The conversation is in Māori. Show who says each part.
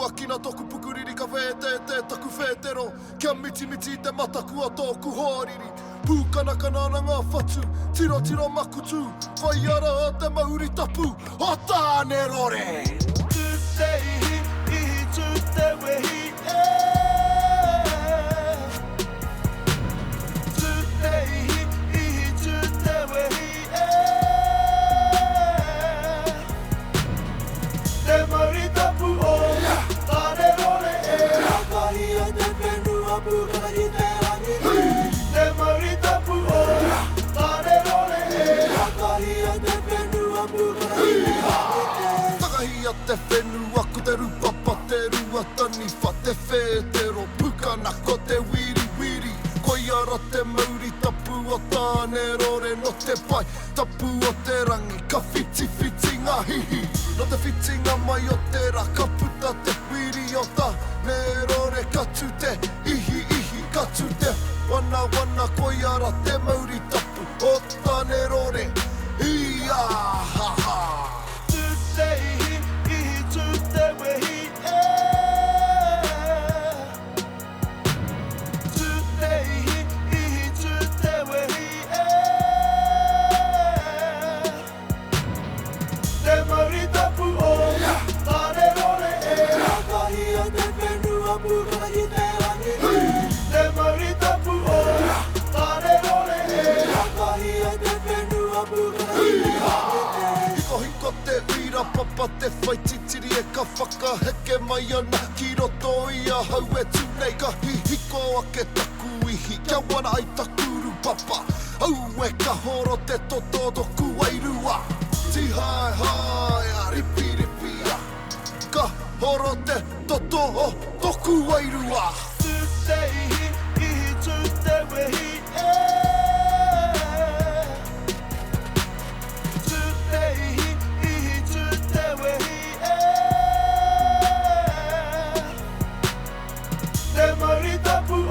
Speaker 1: Kua kina toku pukuriri ka wete te taku whetero Kia miti miti te mataku a tōku hōriri Pūkanakana na ngā whatu, tiro tiro makutu Whai ara te mauri tapu, o tāne rore
Speaker 2: Tu te ihi, ihi tu te wehi Tu te ihi, ihi tu te wehi Te mauri tapu o, tāne rore Kahia te whenua pūkana i te rangi Te mauri tapu o, tāne rore Kahia te whenua pūkana i te rangi
Speaker 1: Takahia te whenua ko te rupapa te rua tani wha te whetero Pukana ko te wiri wiri Koi ara te mauri tapu o tāne rore no te pai Tapu o te rangi ka whiti whiti ngā hihi No te whiti ngā mai o te ra ka puta te wiri o tāne rore Katu te ihi ihi katu te wana wana koi ara te mauri tapu o tāne rore Ia ha ha
Speaker 2: Tu te ihi, ihi tu te wehi Tu te ihi, ihi tu te wehi Te mauri tapu o, tāne rore Kahia te whenua pūkana i te rangi Te mauri tapu o, tāne rore Kahia te whenua pūkana i te rangi
Speaker 1: Hiko hiko te uira papa te whai titiri e ka whakaheke mai ana Ki roto i a hau e tūnei ka hihiko ake taku ihi Kia wana ai takuru papa Au e ka horo te toto toku wairua Ti hai hai a ripi ripi a Ka horo te toto o toku wairua
Speaker 2: Tu te ihi, ihi tu te wehi Tu te ihi, ihi tu te wehi Te mauri tapu